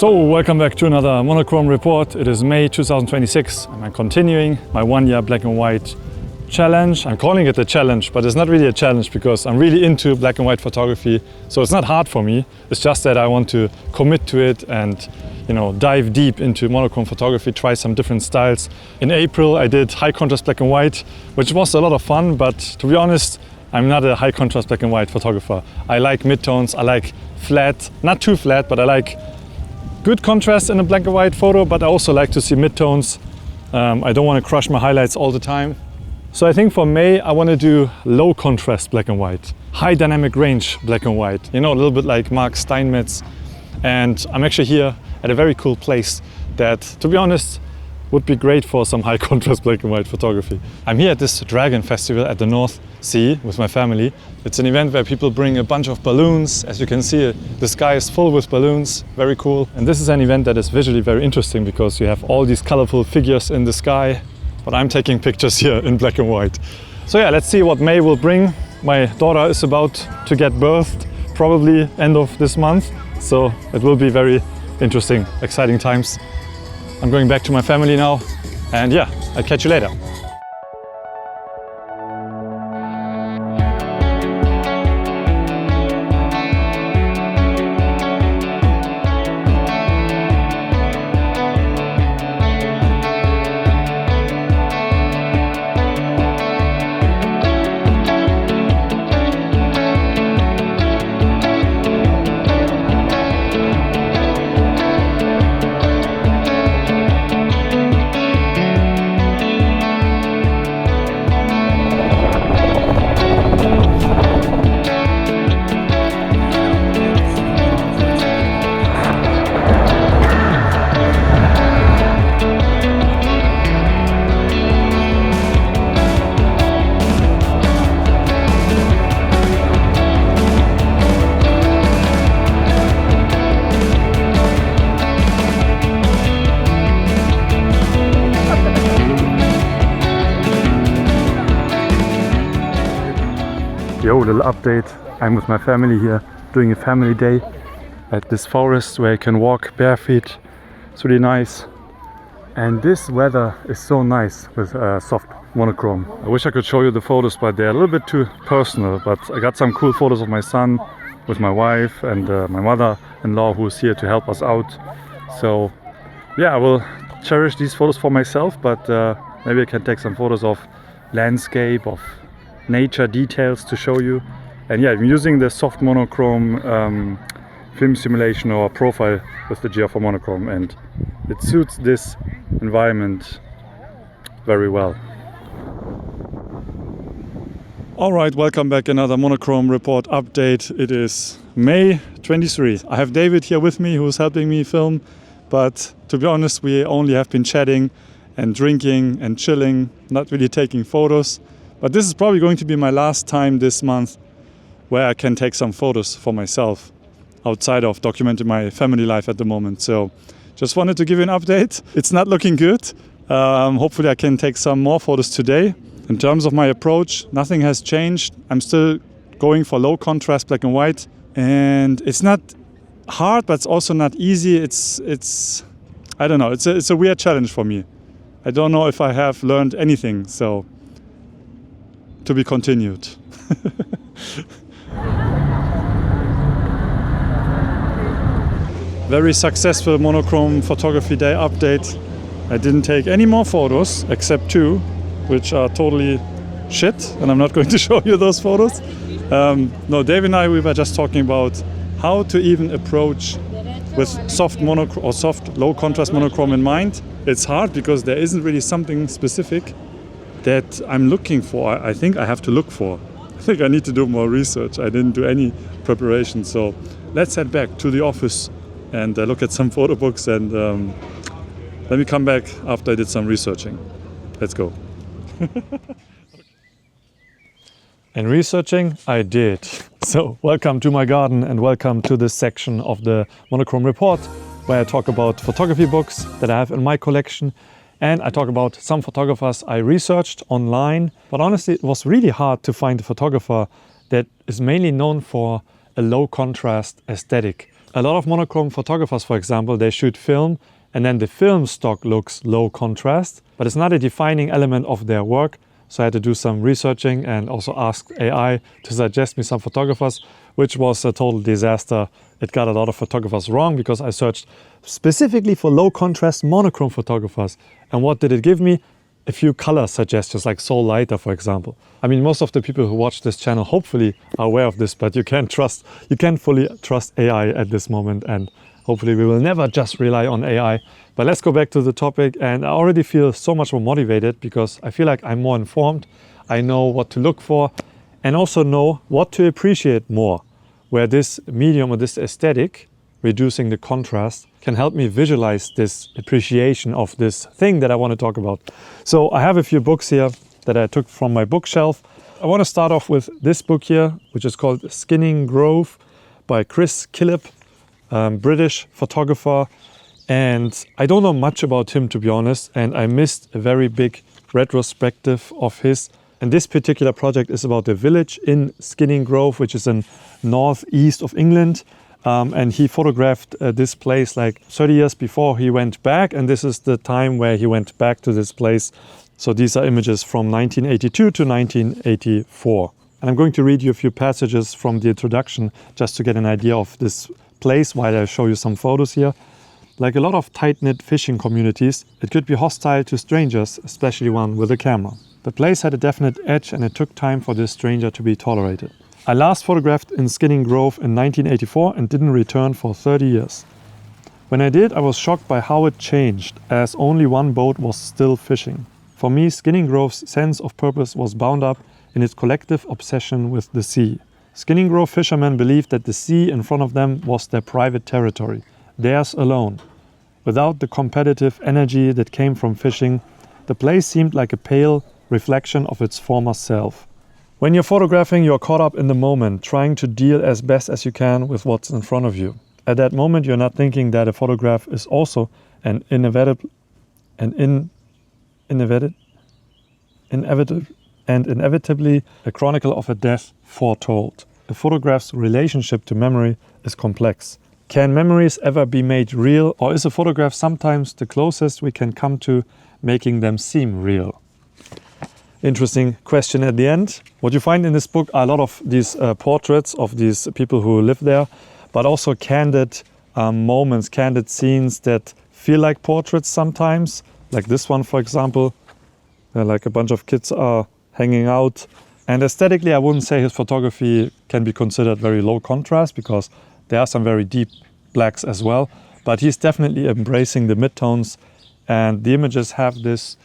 So, welcome back to another Monochrome Report. It is May 2026 and I'm continuing my 1 year black and white challenge. I'm calling it a challenge, but it's not really a challenge because I'm really into black and white photography. So it's not hard for me. It's just that I want to commit to it and, dive deep into monochrome photography, try some different styles. In April, I did high contrast black and white, which was a lot of fun, but to be honest, I'm not a high contrast black and white photographer. I like midtones, I like flat, not too flat, but I like good contrast in a black and white photo, but I also like to see midtones. I don't want to crush my highlights all the time. So I think for May, I want to do low contrast black and white, high dynamic range black and white, a little bit like Mark Steinmetz. And I'm actually here at a very cool place that, to be honest, would be great for some high contrast black and white photography. I'm here at this Dragon Festival at the North Sea with my family. It's an event where people bring a bunch of balloons. As you can see, the sky is full with balloons, very cool. And this is an event that is visually very interesting because you have all these colorful figures in the sky, but I'm taking pictures here in black and white. So yeah, let's see what May will bring. My daughter is about to get birthed, probably end of this month. So it will be very interesting, exciting times. I'm going back to my family now, and yeah, I'll catch you later. Yo, little update. I'm with my family here doing a family day at this forest where you can walk barefoot. It's really nice. And this weather is so nice with soft monochrome. I wish I could show you the photos, but they're a little bit too personal. But I got some cool photos of my son with my wife and my mother-in-law who is here to help us out. So yeah, I will cherish these photos for myself, but maybe I can take some photos of landscape, of nature details to show you. And yeah, I'm using the soft monochrome film simulation or profile with the GR4 monochrome, and it suits this environment very well. All right, welcome back. Another Monochrome Report update. It is May 23. I have David here with me who's helping me film, but to be honest, we only have been chatting and drinking and chilling, not really taking photos. But this is probably going to be my last time this month where I can take some photos for myself outside of documenting my family life at the moment. So just wanted to give you an update. It's not looking good. Hopefully I can take some more photos today. In terms of my approach, nothing has changed. I'm still going for low contrast black and white. And it's not hard, but it's also not easy. It's I don't know, it's a weird challenge for me. I don't know if I have learned anything, so to be continued. Very successful monochrome photography day update. I didn't take any more photos except 2, which are totally shit, and I'm not going to show you those photos. No, Dave and I, we were just talking about how to even approach with soft monochrome or soft low contrast monochrome in mind. It's hard because there isn't really something specific that I'm looking for. I think I have to look for. I think I need to do more research. I didn't do any preparation. So let's head back to the office and look at some photo books, and let me come back after I did some researching. Let's go. And researching I did. So welcome to my garden and welcome to this section of the Monochrome Report where I talk about photography books that I have in my collection. And I talk about some photographers I researched online, but honestly it was really hard to find a photographer that is mainly known for a low contrast aesthetic. A lot of monochrome photographers, for example, they shoot film and then the film stock looks low contrast, but it's not a defining element of their work. So I had to do some researching and also ask AI to suggest me some photographers, which was a total disaster. It got a lot of photographers wrong because I searched specifically for low contrast monochrome photographers. And what did it give me? A few color suggestions like Soul Lighter, for example. I mean, most of the people who watch this channel hopefully are aware of this, but you can't fully trust AI at this moment, and hopefully we will never just rely on AI. But let's go back to the topic, and I already feel so much more motivated because I feel like I'm more informed. I know what to look for and also know what to appreciate more, where this medium or this aesthetic, reducing the contrast, can help me visualize this appreciation of this thing that I want to talk about. So I have a few books here that I took from my bookshelf. I want to start off with this book here, which is called Skinning Grove by Killip, British photographer. And I don't know much about him, to be honest, and I missed a very big retrospective of his. And this particular project is about a village in Skinning Grove, which is in northeast of England. And he photographed this place like 30 years before he went back. And this is the time where he went back to this place. So these are images from 1982 to 1984. And I'm going to read you a few passages from the introduction just to get an idea of this place while I show you some photos here. Like a lot of tight-knit fishing communities, it could be hostile to strangers, especially one with a camera. The place had a definite edge and it took time for this stranger to be tolerated. I last photographed in Skinning Grove in 1984 and didn't return for 30 years. When I did, I was shocked by how it changed, as only one boat was still fishing. For me, Skinning Grove's sense of purpose was bound up in its collective obsession with the sea. Skinning Grove fishermen believed that the sea in front of them was their private territory, theirs alone. Without the competitive energy that came from fishing, the place seemed like a pale reflection of its former self. When you're photographing, you're caught up in the moment, trying to deal as best as you can with what's in front of you. At that moment, you're not thinking that a photograph is also inevitably a chronicle of a death foretold. A photograph's relationship to memory is complex. Can memories ever be made real, or is a photograph sometimes the closest we can come to making them seem real? Interesting question at the end. What you find in this book are a lot of these portraits of these people who live there, but also candid moments, candid scenes that feel like portraits sometimes. Like this one, for example, like a bunch of kids are hanging out. And aesthetically, I wouldn't say his photography can be considered very low contrast because there are some very deep blacks as well. But he's definitely embracing the midtones, and the images have this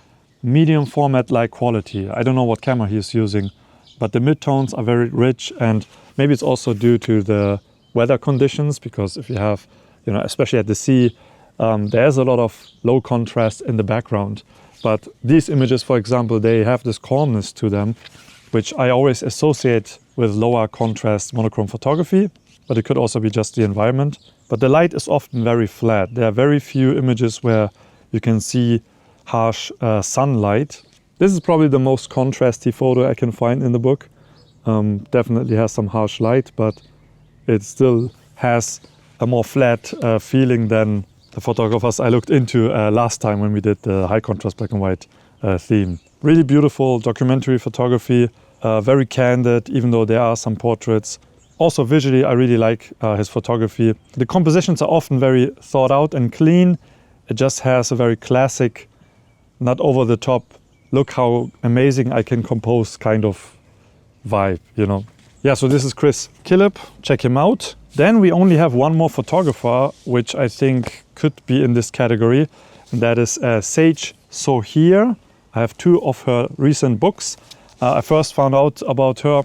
medium format-like quality. I don't know what camera he's using, but the midtones are very rich, and maybe it's also due to the weather conditions, because if you have, especially at the sea, there's a lot of low contrast in the background. But these images, for example, they have this calmness to them, which I always associate with lower contrast monochrome photography, but it could also be just the environment. But the light is often very flat. There are very few images where you can see harsh sunlight. This is probably the most contrasty photo I can find in the book. Definitely has some harsh light, but it still has a more flat feeling than the photographers I looked into last time when we did the high contrast black and white theme. Really beautiful documentary photography, very candid, even though there are some portraits. Also visually, I really like his photography. The compositions are often very thought out and clean. It just has a very classic, not over the top, look how amazing I can compose kind of vibe, Yeah, so this is Killip, check him out. Then we only have one more photographer, which I think could be in this category, and that is Sohier. I have two of her recent books. I first found out about her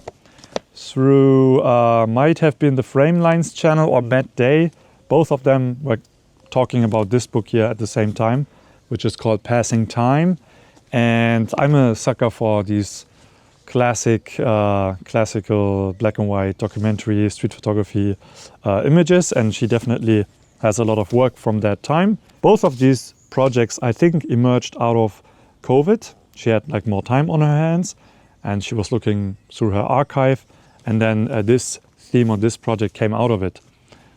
through, might have been the Framelines channel or Matt Day. Both of them were talking about this book here at the same time, which is called Passing Time. And I'm a sucker for these classical black and white documentary, street photography images, and she definitely has a lot of work from that time. Both of these projects, I think, emerged out of COVID. She had more time on her hands, and she was looking through her archive, and then this theme or this project came out of it.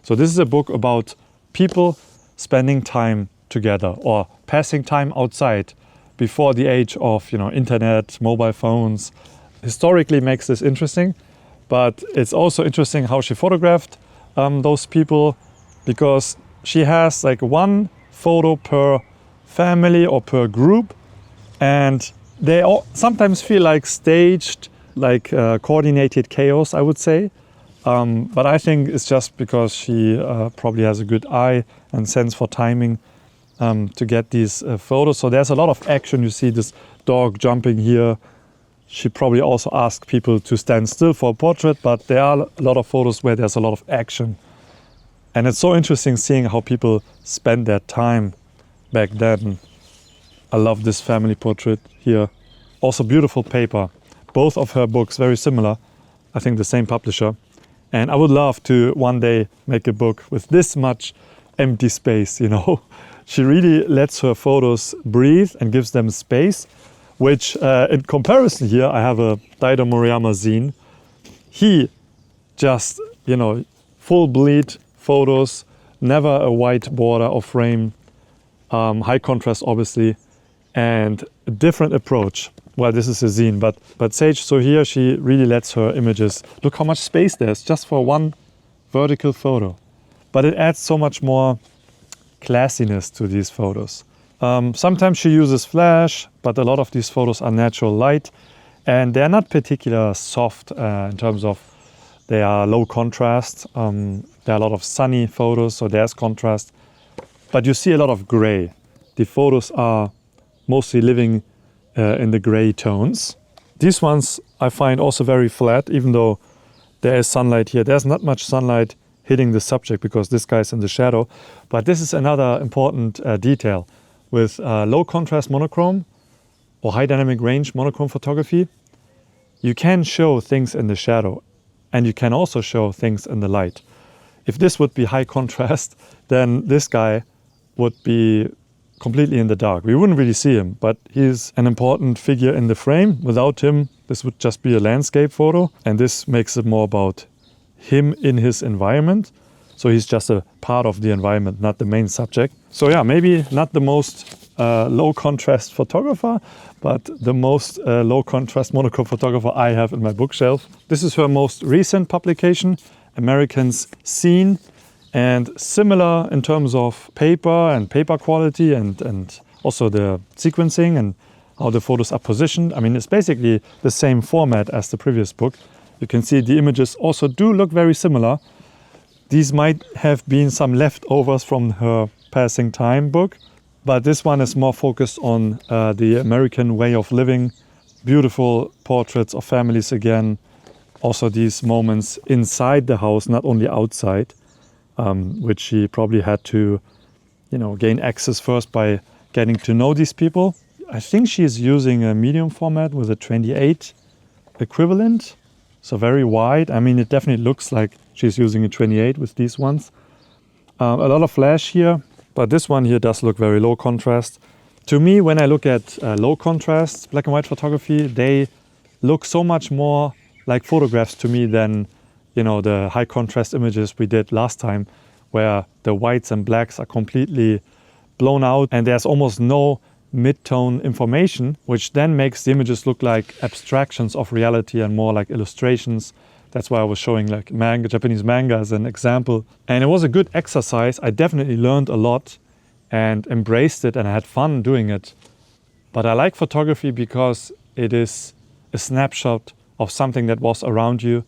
So this is a book about people spending time together or passing time outside before the age of internet, mobile phones. Historically makes this interesting, but it's also interesting how she photographed those people, because she has like one photo per family or per group, and they all sometimes feel like staged, like coordinated chaos, I would say. But I think it's just because she probably has a good eye and sense for timing to get these photos. So there's a lot of action. You see this dog jumping here. She probably also asked people to stand still for a portrait, but there are a lot of photos where there's a lot of action. And it's so interesting seeing how people spend their time back then. I love this family portrait here. Also beautiful paper. Both of her books very similar. I think the same publisher. And I would love to one day make a book with this much empty space, She really lets her photos breathe and gives them space, which in comparison here, I have a Daido Moriyama zine. He just, full bleed photos, never a white border or frame, high contrast obviously, and a different approach. Well, this is a zine, but Sage Sohier, she really lets her images. Look how much space there's just for one vertical photo. But it adds so much more classiness to these photos. Sometimes she uses flash, but a lot of these photos are natural light, and they're not particularly soft in terms of they are low contrast. There are a lot of sunny photos, so there's contrast. But you see a lot of gray. The photos are mostly living in the gray tones. These ones I find also very flat, even though there is sunlight here. There's not much sunlight hitting the subject because this guy's in the shadow. But this is another important detail. With low contrast monochrome or high dynamic range monochrome photography, you can show things in the shadow and you can also show things in the light. If this would be high contrast, then this guy would be completely in the dark. We wouldn't really see him, but he's an important figure in the frame. Without him, this would just be a landscape photo, and this makes it more about him in his environment. So he's just a part of the environment, not the main subject. So yeah, maybe not the most low contrast photographer, but the most low contrast monochrome photographer I have in my bookshelf. This is her most recent publication, Americans Seen. And similar in terms of paper and paper quality and also the sequencing and how the photos are positioned. I mean, it's basically the same format as the previous book. You can see the images also do look very similar. These might have been some leftovers from her Passing Time book, but this one is more focused on the American way of living. Beautiful portraits of families again. Also these moments inside the house, not only outside. Which she probably had to, gain access first by getting to know these people. I think she is using a medium format with a 28 equivalent, so very wide. I mean, it definitely looks like she's using a 28 with these ones. A lot of flash here, but this one here does look very low contrast. To me, when I look at low contrast black and white photography, they look so much more like photographs to me than the high contrast images we did last time, where the whites and blacks are completely blown out and there's almost no mid-tone information, which then makes the images look like abstractions of reality and more like illustrations. That's why I was showing like Japanese manga as an example. And it was a good exercise. I definitely learned a lot and embraced it and I had fun doing it. But I like photography because it is a snapshot of something that was around you.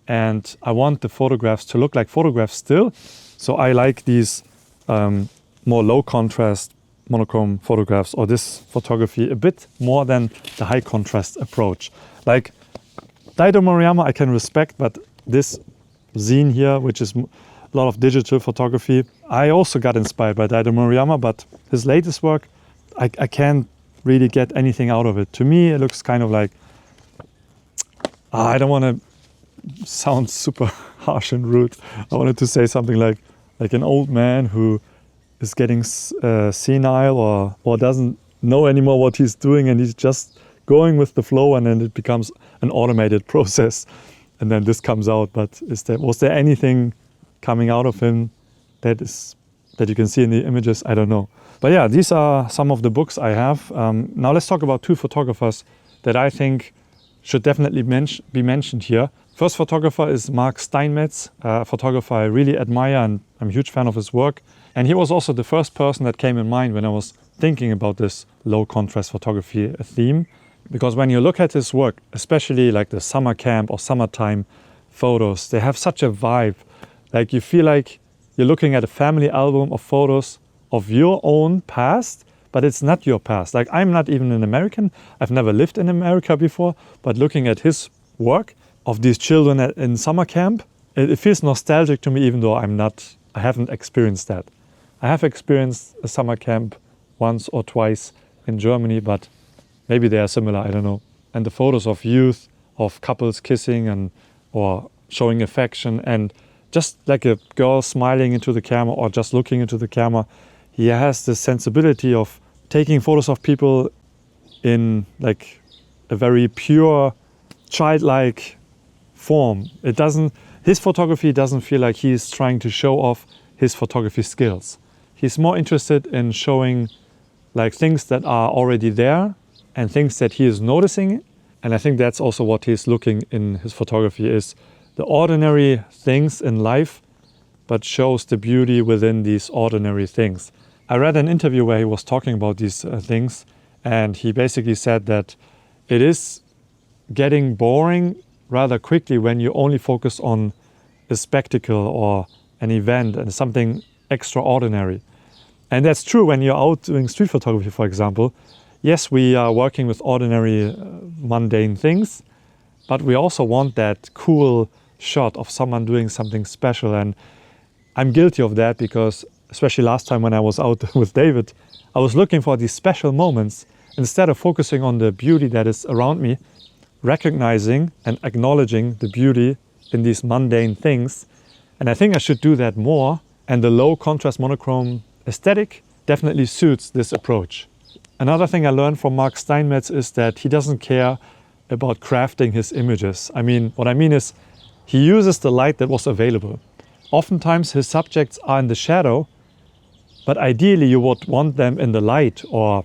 And I want the photographs to look like photographs still. So I like these more low contrast monochrome photographs or this photography a bit more than the high contrast approach. Like Daido Moriyama I can respect, but this zine here, which is a lot of digital photography, I also got inspired by Daido Moriyama, but his latest work, I can't really get anything out of it. To me, it looks kind of like, I don't want to sound super harsh and rude. I wanted to say something like an old man who is getting senile or doesn't know anymore what he's doing and he's just going with the flow, and then it becomes an automated process and then this comes out. But was there anything coming out of him that you can see in the images, I don't know. But yeah, these are some of the books I have. Now let's talk about two photographers that I think should definitely be mentioned here. First photographer is Mark Steinmetz, a photographer I really admire, and I'm a huge fan of his work. And he was also the first person that came in mind when I was thinking about this low contrast photography theme. Because when you look at his work, especially like the summer camp or summertime photos, they have such a vibe. Like you feel like you're looking at a family album of photos of your own past, but it's not your past. Like I'm not even an American. I've never lived in America before, but looking at his work of these children in summer camp, it feels nostalgic to me, even though I haven't experienced that. I have experienced a summer camp once or twice in Germany, but maybe they are similar, I don't know. And the photos of youth, of couples kissing or showing affection, and just like a girl smiling into the camera or just looking into the camera, he has this sensibility of taking photos of people in like a very pure, childlike form. His photography doesn't feel like he's trying to show off his photography skills. He's more interested in showing like things that are already there and things that he is noticing. And I think that's also what he's looking in his photography, is the ordinary things in life, but shows the beauty within these ordinary things. I read an interview where he was talking about these things, and he basically said that it is getting boring rather quickly when you only focus on a spectacle or an event and something extraordinary. And that's true when you're out doing street photography, for example. Yes, we are working with ordinary, mundane things, but we also want that cool shot of someone doing something special. And I'm guilty of that because, especially last time when I was out with David, I was looking for these special moments instead of focusing on the beauty that is around me, recognizing and acknowledging the beauty in these mundane things. And I think I should do that more. And the low contrast monochrome aesthetic definitely suits this approach. Another thing I learned from Mark Steinmetz is that he doesn't care about crafting his images. What I mean is he uses the light that was available. Oftentimes his subjects are in the shadow, but ideally you would want them in the light or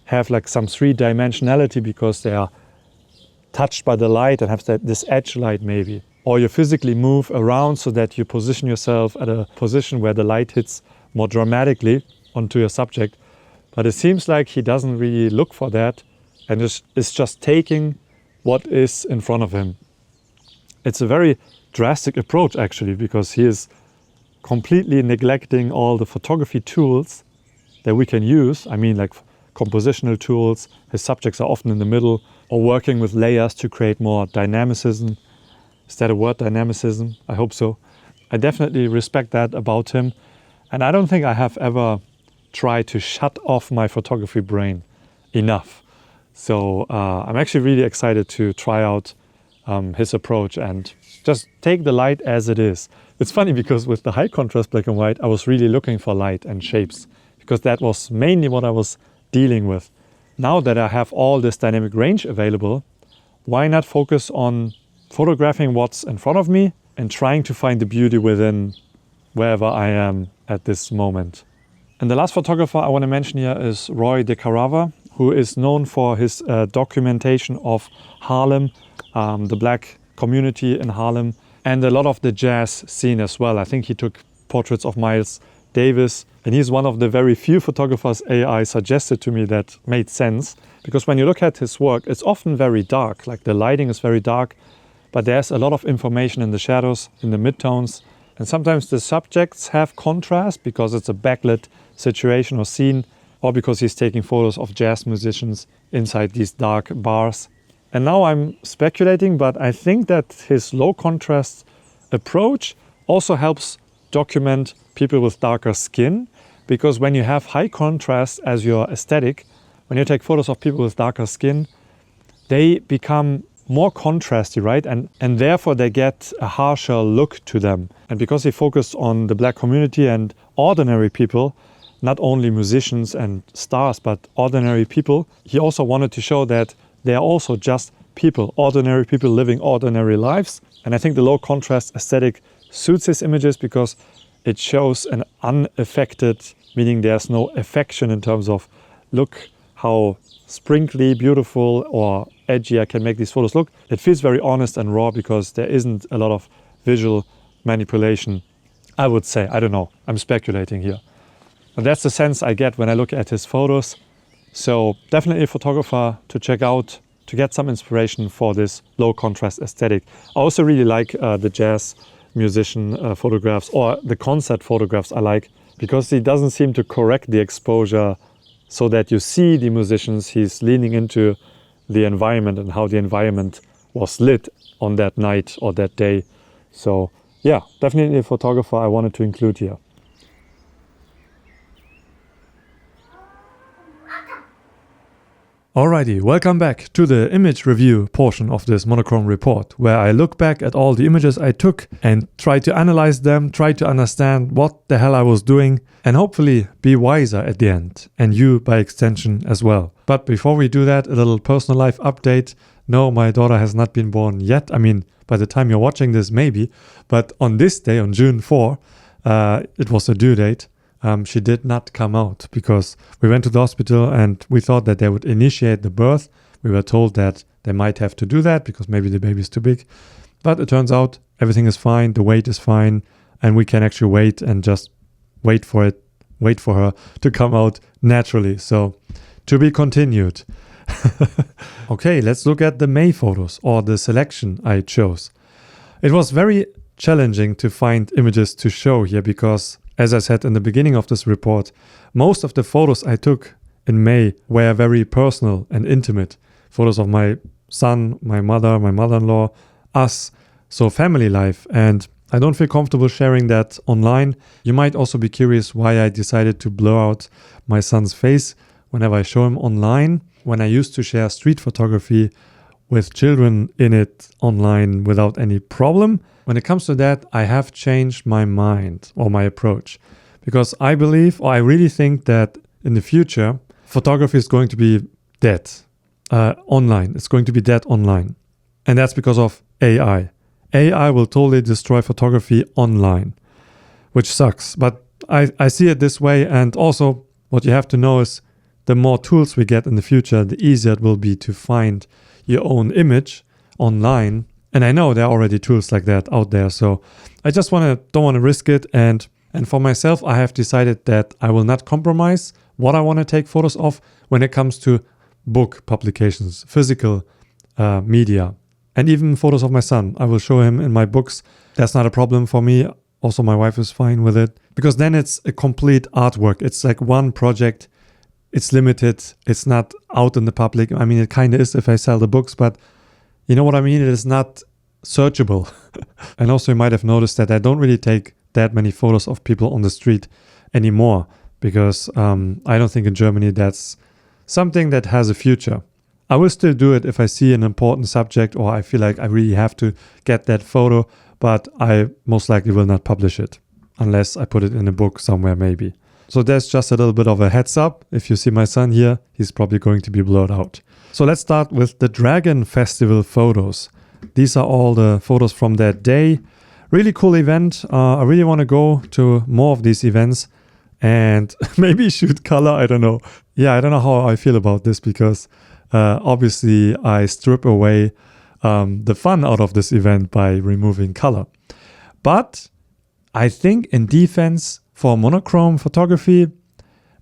have like some three-dimensionality because they are touched by the light and have this edge light maybe. Or you physically move around so that you position yourself at a position where the light hits more dramatically onto your subject. But it seems like he doesn't really look for that and is just taking what is in front of him. It's a very drastic approach actually, because he is completely neglecting all the photography tools that we can use. Like compositional tools. His subjects are often in the middle, or working with layers to create more dynamicism. Is that a word, dynamicism? I hope so. I definitely respect that about him. And I don't think I have ever tried to shut off my photography brain enough. So I'm actually really excited to try out his approach and just take the light as it is. It's funny because with the high contrast black and white, I was really looking for light and shapes because that was mainly what I was dealing with. Now that I have all this dynamic range available, why not focus on photographing what's in front of me and trying to find the beauty within wherever I am at this moment. And the last photographer I want to mention here is DeCavara, who is known for his documentation of Harlem, the black community in Harlem, and a lot of the jazz scene as well. I think he took portraits of Miles Davis, and he's one of the very few photographers AI suggested to me that made sense. Because when you look at his work, it's often very dark, like the lighting is very dark, but there's a lot of information in the shadows, in the midtones. And sometimes the subjects have contrast because it's a backlit situation or scene, or because he's taking photos of jazz musicians inside these dark bars. And now I'm speculating, but I think that his low contrast approach also helps document people with darker skin, because when you have high contrast as your aesthetic, when you take photos of people with darker skin, they become more contrasty, right? And therefore they get a harsher look to them. And because he focused on the black community and ordinary people, not only musicians and stars, but ordinary people, he also wanted to show that they are also just people, ordinary people living ordinary lives. And I think the low contrast aesthetic suits his images because it shows an unaffected, meaning there's no affection in terms of look how sprinkly, beautiful or edgy I can make these photos look. It feels very honest and raw because there isn't a lot of visual manipulation, I would say. I don't know, I'm speculating here. But that's the sense I get when I look at his photos. So definitely a photographer to check out to get some inspiration for this low contrast aesthetic. I also really like the jazz musician photographs or the concert photographs I like because he doesn't seem to correct the exposure so that you see the musicians. He's leaning into the environment and how the environment was lit on that night or that day. So yeah, definitely a photographer I wanted to include here. Alrighty, welcome back to the image review portion of this Monochrome report, where I look back at all the images I took and try to analyze them, try to understand what the hell I was doing, and hopefully be wiser at the end, and you by extension as well. But before we do that, a little personal life update. No, my daughter has not been born yet. I mean, by the time you're watching this, maybe. But on this day, on June 4, it was the due date. She did not come out because we went to the hospital and we thought that they would initiate the birth. We were told that they might have to do that because maybe the baby is too big. But it turns out everything is fine, the weight is fine, and we can actually wait and just wait for her to come out naturally. So to be continued. Okay, let's look at the May photos or the selection I chose. It was very challenging to find images to show here because, as I said in the beginning of this report, most of the photos I took in May were very personal and intimate. Photos of my son, my mother, my mother-in-law, us, so family life. And I don't feel comfortable sharing that online. You might also be curious why I decided to blur out my son's face whenever I show him online. When I used to share street photography with children in it online without any problem. When it comes to that, I have changed my mind or my approach because I believe, or I really think that in the future, photography is going to be dead online. It's going to be dead online. And that's because of AI. AI will totally destroy photography online, which sucks. But I see it this way. And also what you have to know is the more tools we get in the future, the easier it will be to find your own image online. And I know there are already tools like that out there. So I just don't want to risk it. And for myself, I have decided that I will not compromise what I want to take photos of when it comes to book publications, physical media, and even photos of my son. I will show him in my books. That's not a problem for me. Also, my wife is fine with it because then it's a complete artwork. It's like one project. It's limited. It's not out in the public. I mean, it kind of is if I sell the books, but you know what I mean? It is not searchable. And also you might have noticed that I don't really take that many photos of people on the street anymore because I don't think in Germany that's something that has a future. I will still do it if I see an important subject or I feel like I really have to get that photo, but I most likely will not publish it unless I put it in a book somewhere maybe. So there's just a little bit of a heads up. If you see my son here, he's probably going to be blurred out. So let's start with the Dragon Festival photos. These are all the photos from that day. Really cool event. I really want to go to more of these events and maybe shoot color. I don't know. Yeah, I don't know how I feel about this because obviously I strip away the fun out of this event by removing color. But I think in defense for monochrome photography,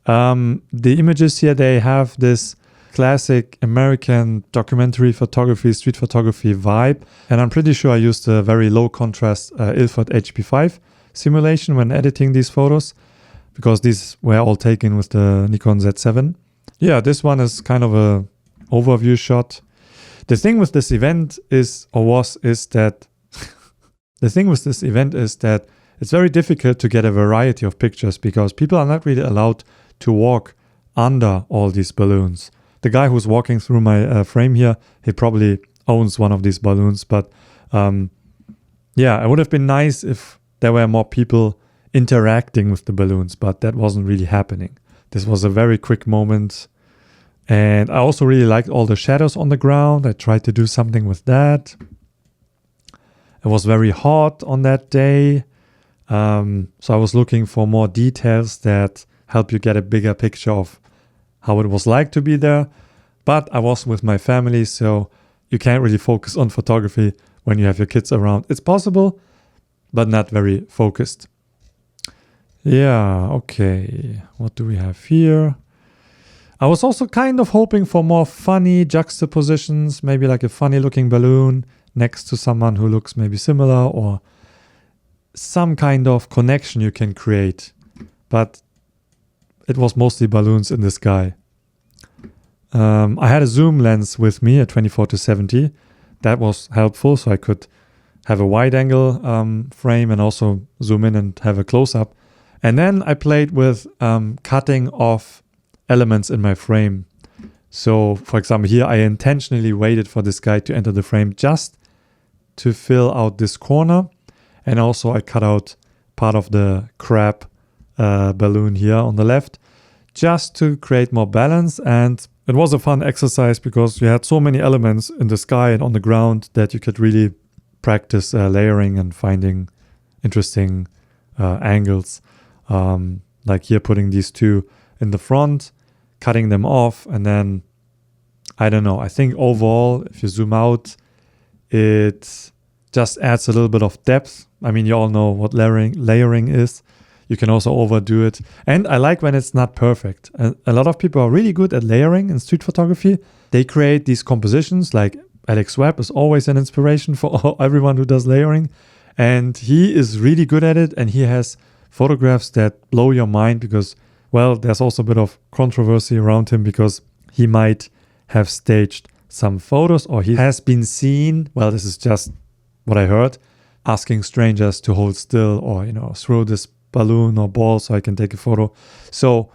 the images here, they have this classic American documentary photography, street photography vibe. And I'm pretty sure I used a very low contrast Ilford HP5 simulation when editing these photos because these were all taken with the Nikon Z7. Yeah, this one is kind of a overview shot. The thing with this event is that it's very difficult to get a variety of pictures because people are not really allowed to walk under all these balloons. The guy who's walking through my frame here, he probably owns one of these balloons. But yeah, it would have been nice if there were more people interacting with the balloons, but that wasn't really happening. This was a very quick moment. And I also really liked all the shadows on the ground. I tried to do something with that. It was very hot on that day. So I was looking for more details that help you get a bigger picture of how it was like to be there. But I was with my family, so you can't really focus on photography when you have your kids around. It's possible, but not very focused. Yeah, okay. What do we have here? I was also kind of hoping for more funny juxtapositions, maybe like a funny looking balloon next to someone who looks maybe similar, or some kind of connection you can create. But it was mostly balloons in the sky. I had a zoom lens with me, a 24-70. That was helpful, so I could have a wide angle frame and also zoom in and have a close-up. And then I played with cutting off elements in my frame. So, for example, here I intentionally waited for this guy to enter the frame just to fill out this corner. And also I cut out part of the crab balloon here on the left, just to create more balance. And it was a fun exercise because you had so many elements in the sky and on the ground that you could really practice layering and finding interesting angles. Like here, putting these two in the front, cutting them off, and then, I don't know, I think overall, if you zoom out, it just adds a little bit of depth. I mean, you all know what layering is. You can also overdo it. And I like when it's not perfect. A lot of people are really good at layering in street photography. They create these compositions, like Alex Webb is always an inspiration for everyone who does layering. And he is really good at it. And he has photographs that blow your mind because, well, there's also a bit of controversy around him because he might have staged some photos, or he has been seen, well, this is just what I heard, asking strangers to hold still or, throw this balloon or ball so I can take a photo. So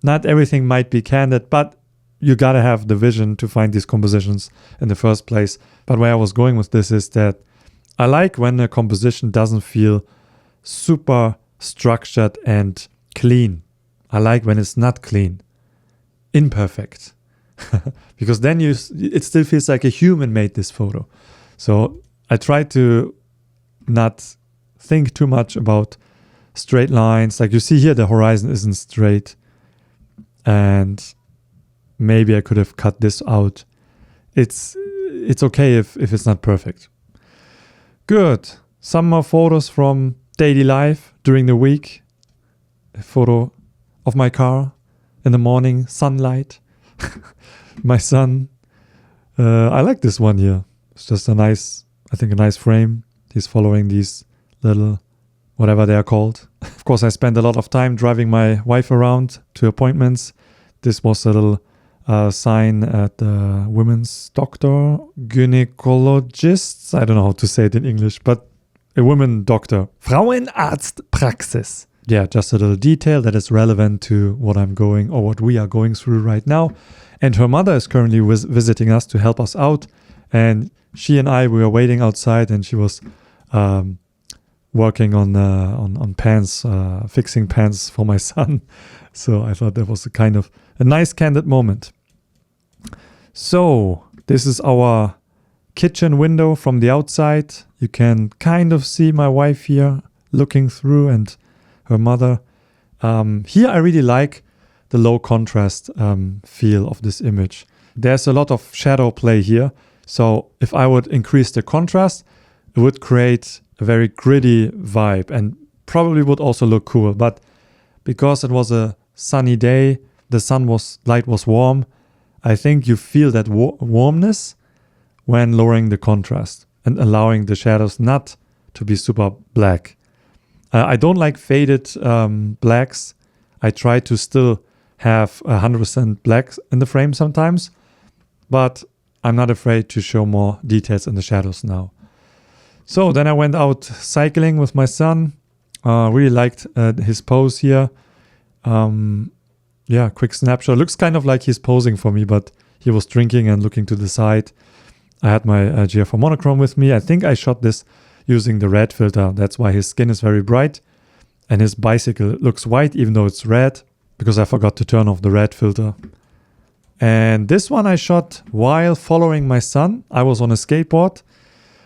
not everything might be candid, but you gotta have the vision to find these compositions in the first place. But where I was going with this is that I like when a composition doesn't feel super structured and clean. I like when it's not clean, imperfect, because then it still feels like a human made this photo. So I try to not think too much about straight lines. Like you see here, the horizon isn't straight, and maybe I could have cut this out. It's okay if it's not perfect. Good. Some more photos from daily life during the week. A photo of my car in the morning, sunlight. My son. I like this one here. It's just a nice frame. He's following these little, whatever they are called. Of course, I spend a lot of time driving my wife around to appointments. This was a little sign at the women's doctor, gynecologists. I don't know how to say it in English, but a women doctor. Frauenarztpraxis. Yeah, just a little detail that is relevant to what I'm going or what we are going through right now. And her mother is currently visiting us to help us out. And she and I, we were waiting outside, and she was working on pants, fixing pants for my son. So I thought that was a nice candid moment. So this is our kitchen window from the outside. You can kind of see my wife here looking through, and her mother. Here I really like the low contrast feel of this image. There's a lot of shadow play here. So if I would increase the contrast, it would create a very gritty vibe and probably would also look cool. But because it was a sunny day, the light was warm, I think you feel that warmness when lowering the contrast and allowing the shadows not to be super black. I don't like faded blacks. I try to still have 100% black in the frame sometimes, but I'm not afraid to show more details in the shadows now. So then I went out cycling with my son. Really liked his pose here. Quick snapshot. Looks kind of like he's posing for me, but he was drinking and looking to the side. I had my GF4 monochrome with me. I think I shot this using the red filter. That's why his skin is very bright. And his bicycle looks white even though it's red, because I forgot to turn off the red filter. And this one I shot while following my son. I was on a skateboard.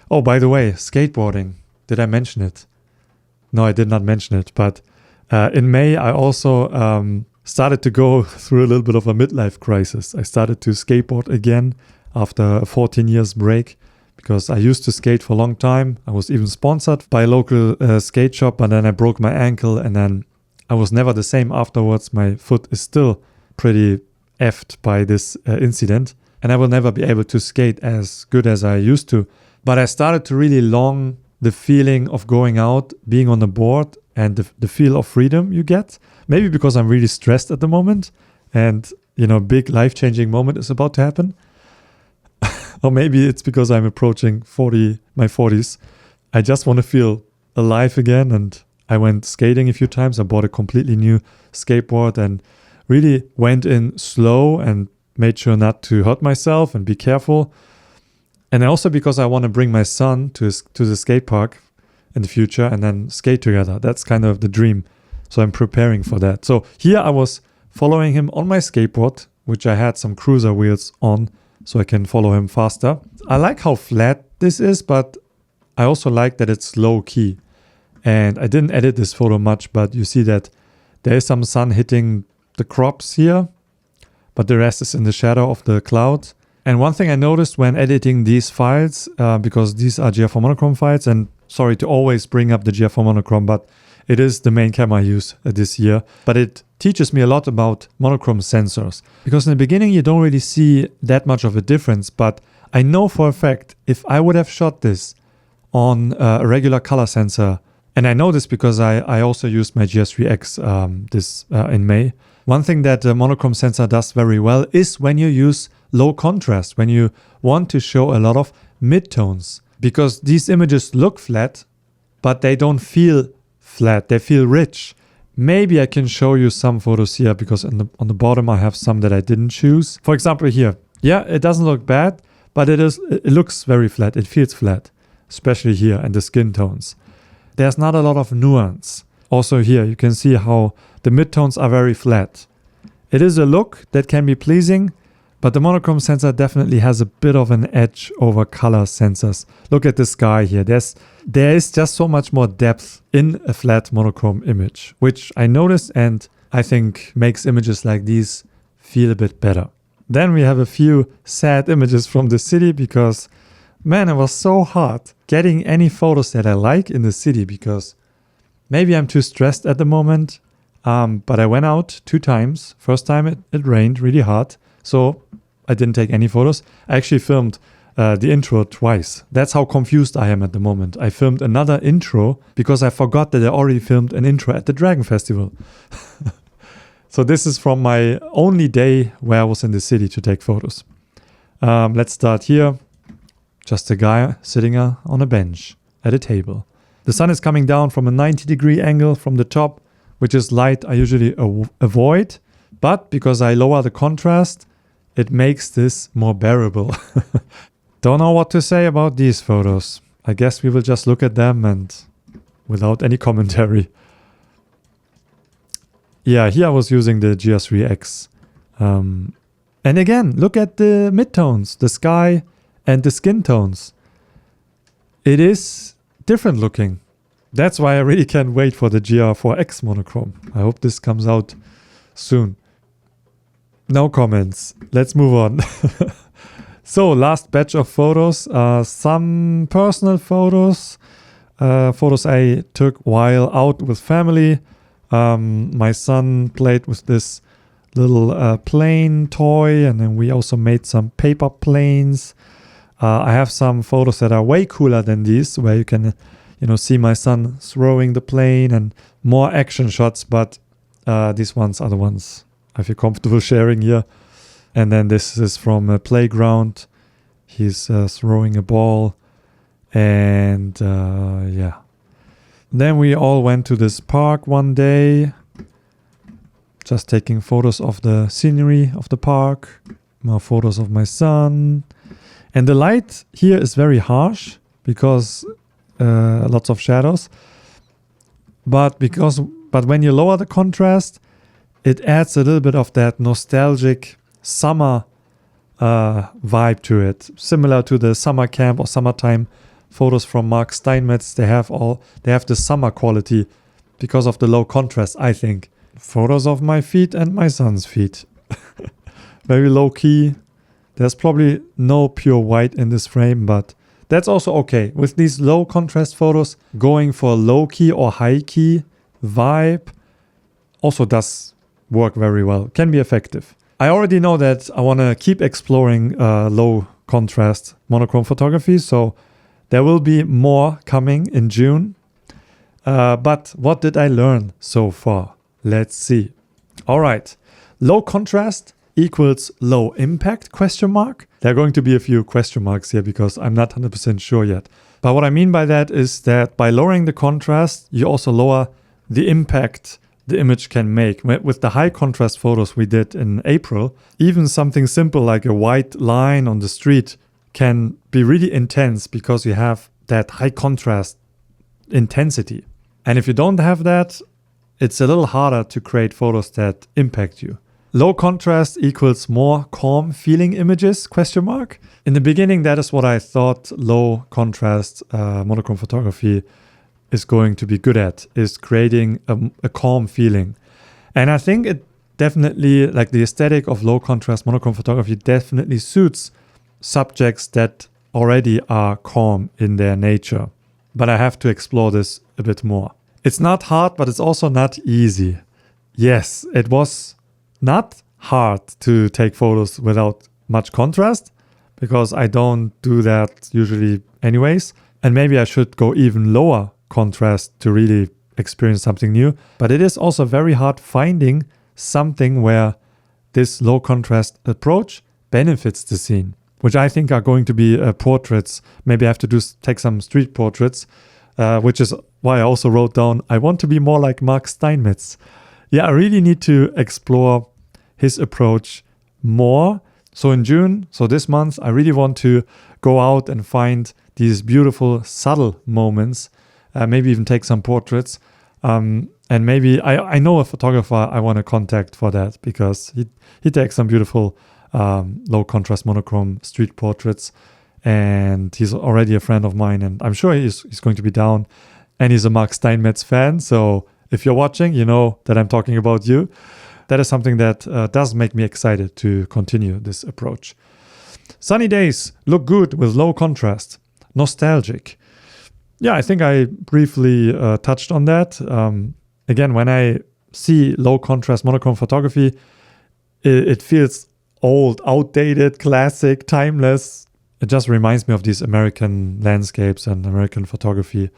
Oh, by the way, skateboarding. Did I mention it? No, I did not mention it. But in May, I also started to go through a little bit of a midlife crisis. I started to skateboard again after a 14 years break because I used to skate for a long time. I was even sponsored by a local skate shop, but then I broke my ankle and then I was never the same afterwards. My foot is still pretty effed by this incident and I will never be able to skate as good as I used to. But I started to really long the feeling of going out, being on the board and the feel of freedom you get. Maybe because I'm really stressed at the moment and, big life-changing moment is about to happen. Or maybe it's because I'm approaching my 40s. I just want to feel alive again. And I went skating a few times. I bought a completely new skateboard and really went in slow and made sure not to hurt myself and be careful. And also because I want to bring my son to the skate park in the future and then skate together. That's kind of the dream. So I'm preparing for that. So here I was following him on my skateboard, which I had some cruiser wheels on so I can follow him faster. I like how flat this is, but I also like that it's low key. And I didn't edit this photo much, but you see that there is some sun hitting the crops here, but the rest is in the shadow of the cloud. And one thing I noticed when editing these files, because these are GR4 monochrome files, and sorry to always bring up the GR4 monochrome, but it is the main camera I use this year. But it teaches me a lot about monochrome sensors. Because in the beginning, you don't really see that much of a difference. But I know for a fact, if I would have shot this on a regular color sensor, and I know this because I also used my GS3X in May. One thing that the monochrome sensor does very well is when you use low contrast, when you want to show a lot of midtones. Because these images look flat, but they don't feel flat, they feel rich. Maybe I can show you some photos here because on the bottom I have some that I didn't choose. For example here, yeah, it doesn't look bad, but it looks very flat, it feels flat, especially here and the skin tones. There's not a lot of nuance. Also here you can see how the midtones are very flat. It is a look that can be pleasing, but the monochrome sensor definitely has a bit of an edge over color sensors. Look at the sky here. There is just so much more depth in a flat monochrome image, which I noticed and I think makes images like these feel a bit better. Then we have a few sad images from the city because, man, it was so hard getting any photos that I like in the city because maybe I'm too stressed at the moment. But I went out 2 times. First time it rained really hard. So I didn't take any photos. I actually filmed the intro twice. That's how confused I am at the moment. I filmed another intro because I forgot that I already filmed an intro at the Dragon Festival. So this is from my only day where I was in the city to take photos. Let's start here. Just a guy sitting on a bench at a table. The sun is coming down from a 90-degree angle from the top, which is light I usually avoid. But because I lower the contrast, it makes this more bearable. Don't know what to say about these photos. I guess we will just look at them and without any commentary. Yeah, here I was using the GS3X. And again, look at the midtones, the sky and the skin tones. It is different looking. That's why I really can't wait for the GR4X monochrome. I hope this comes out soon. No comments. Let's move on. So, last batch of photos. Some personal photos. Photos I took while out with family. My son played with this little plane toy, and then we also made some paper planes. I have some photos that are way cooler than these, where you can, see my son throwing the plane and more action shots. But these ones are the ones I feel comfortable sharing here. And then this is from a playground. He's throwing a ball. And yeah. Then we all went to this park one day. Just taking photos of the scenery of the park. More photos of my son. And the light here is very harsh because lots of shadows. But when you lower the contrast, it adds a little bit of that nostalgic summer vibe to it. Similar to the summer camp or summertime photos from Mark Steinmetz, they have the summer quality because of the low contrast, I think. Photos of my feet and my son's feet. Very low key. There's probably no pure white in this frame, but that's also okay. With these low contrast photos, going for low key or high key vibe also does work very well, can be effective. I already know that I want to keep exploring low contrast monochrome photography, so there will be more coming in June. But what did I learn so far? Let's see. All right, low contrast equals low impact, question mark. There are going to be a few question marks here because I'm not 100% sure yet. But what I mean by that is that by lowering the contrast, you also lower the impact the image can make. With the high contrast photos we did in April, even something simple like a white line on the street can be really intense because you have that high contrast intensity. And if you don't have that, it's a little harder to create photos that impact you. Low contrast equals more calm feeling images, question mark. In the beginning, that is what I thought low contrast monochrome photography is going to be good at, is creating a calm feeling. And I think it definitely, like the aesthetic of low contrast monochrome photography definitely suits subjects that already are calm in their nature. But I have to explore this a bit more. It's not hard, but it's also not easy. Yes, it was not hard to take photos without much contrast because I don't do that usually anyways. And maybe I should go even lower contrast to really experience something new. But it is also very hard finding something where this low contrast approach benefits the scene, which I think are going to be portraits. Maybe I have to take some street portraits, which is why I also wrote down, I want to be more like Mark Steinmetz. Yeah, I really need to explore his approach more. So in June, so this month, I really want to go out and find these beautiful, subtle moments, maybe even take some portraits. And maybe I know a photographer I want to contact for that because he takes some beautiful low contrast monochrome street portraits. And he's already a friend of mine, and I'm sure he's going to be down. And he's a Mark Steinmetz fan, so if you're watching, you know that I'm talking about you. That is something that does make me excited to continue this approach. Sunny days look good with low contrast. Nostalgic. Yeah, I think I briefly touched on that. Again, when I see low contrast monochrome photography, it feels old, outdated, classic, timeless. It just reminds me of these American landscapes and American photography.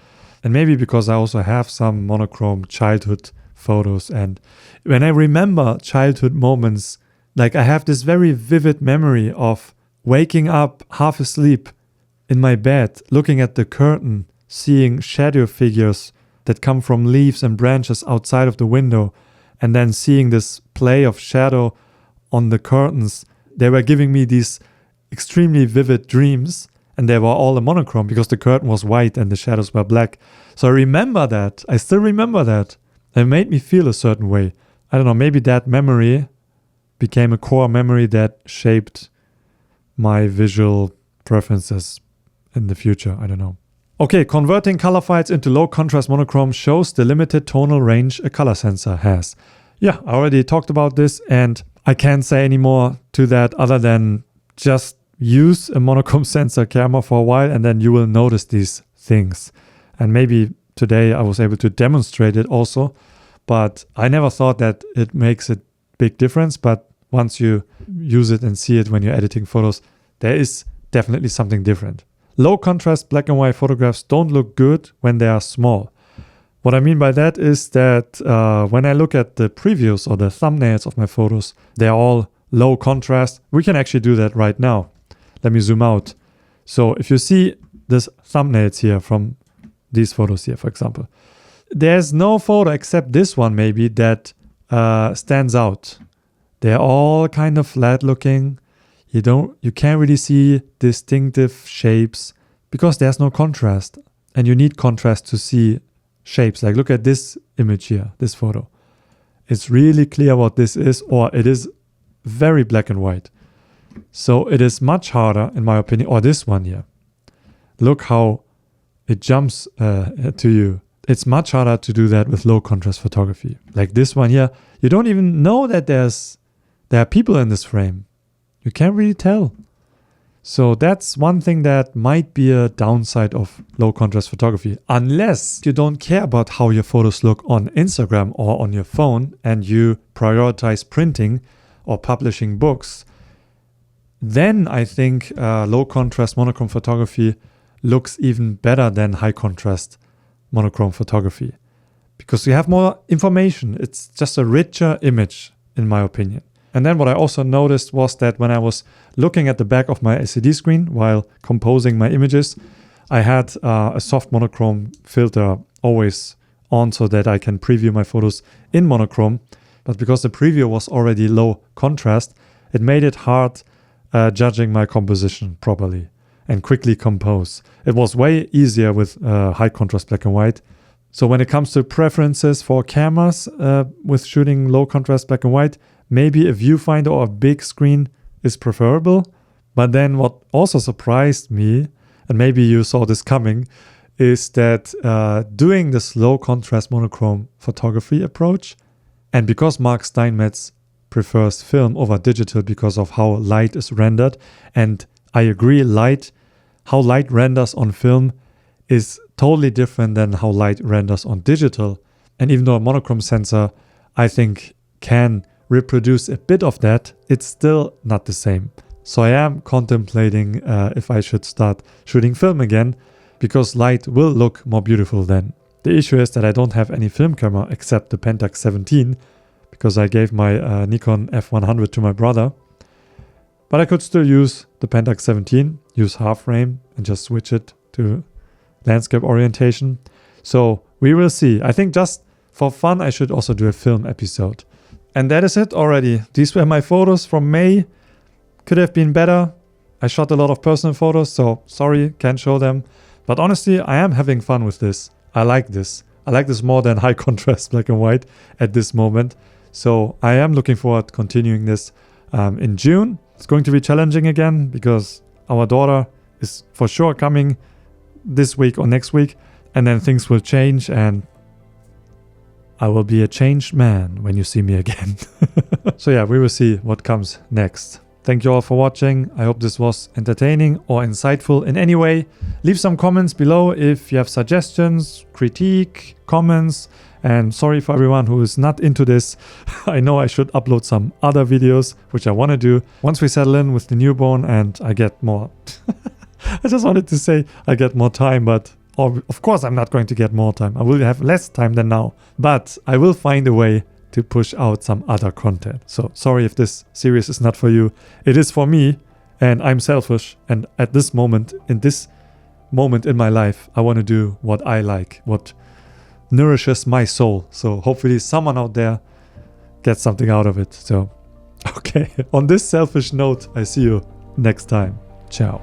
And maybe because I also have some monochrome childhood photos. And when I remember childhood moments, like I have this very vivid memory of waking up half asleep in my bed, looking at the curtain, seeing shadow figures that come from leaves and branches outside of the window, and then seeing this play of shadow on the curtains. They were giving me these extremely vivid dreams. And they were all a monochrome because the curtain was white and the shadows were black. So I remember that. I still remember that. It made me feel a certain way. I don't know, maybe that memory became a core memory that shaped my visual preferences in the future. I don't know. Okay, converting color files into low contrast monochrome shows the limited tonal range a color sensor has. Yeah, I already talked about this and I can't say any more to that other than just use a monochrome sensor camera for a while and then you will notice these things. And maybe today I was able to demonstrate it also, but I never thought that it makes a big difference. But once you use it and see it when you're editing photos, there is definitely something different. Low contrast black and white photographs don't look good when they are small. What I mean by that is that when I look at the previews or the thumbnails of my photos, they're all low contrast. We can actually do that right now. Let me zoom out. So if you see this thumbnails here from these photos here, for example, there's no photo except this one maybe that stands out. They're all kind of flat looking. You can't really see distinctive shapes because there's no contrast. And you need contrast to see shapes. Like look at this image here, this photo. It's really clear what this is, or it is very black and white. So it is much harder, in my opinion, or this one here. Look how it jumps to you. It's much harder to do that with low contrast photography. Like this one here, you don't even know that there are people in this frame. You can't really tell. So that's one thing that might be a downside of low contrast photography, unless you don't care about how your photos look on Instagram or on your phone and you prioritize printing or publishing books. Then I think low contrast monochrome photography looks even better than high contrast monochrome photography, because you have more information. It's just a richer image, in my opinion. And then what I also noticed was that when I was looking at the back of my LCD screen while composing my images, I had a soft monochrome filter always on so that I can preview my photos in monochrome. But because the preview was already low contrast, it made it hard judging my composition properly and quickly compose. It was way easier with high contrast black and white. So when it comes to preferences for cameras with shooting low contrast black and white, maybe a viewfinder or a big screen is preferable. But then what also surprised me, and maybe you saw this coming, is that doing this low contrast monochrome photography approach, and because Mark Steinmetz prefers film over digital because of how light is rendered, and I agree, how light renders on film is totally different than how light renders on digital. And even though a monochrome sensor, I think, can reproduce a bit of that, it's still not the same. So I am contemplating if I should start shooting film again, because light will look more beautiful then. The issue is that I don't have any film camera except the Pentax 17, because I gave my Nikon F100 to my brother. But I could still use the Pentax 17, use half frame and just switch it to landscape orientation. So we will see. I think just for fun, I should also do a film episode. And that is it already. These were my photos from May. Could have been better. I shot a lot of personal photos, so sorry, can't show them. But honestly, I am having fun with this. I like this. I like this more than high contrast black and white at this moment. So I am looking forward to continuing this in June. It's going to be challenging again because our daughter is for sure coming this week or next week, and then things will change and I will be a changed man when you see me again. So yeah, we will see what comes next. Thank you all for watching. I hope this was entertaining or insightful in any way. Leave some comments below if you have suggestions, critique, comments. And sorry for everyone who is not into this. I know I should upload some other videos, which I want to do once we settle in with the newborn and I get more. I just wanted to say I get more time, but of course I'm not going to get more time. I will have less time than now, but I will find a way to push out some other content. So sorry if this series is not for you. It is for me, and I'm selfish. And at this moment, in my life, I want to do what I like, what nourishes my soul. So hopefully someone out there gets something out of it. So, okay, on this selfish note, I see you next time. Ciao.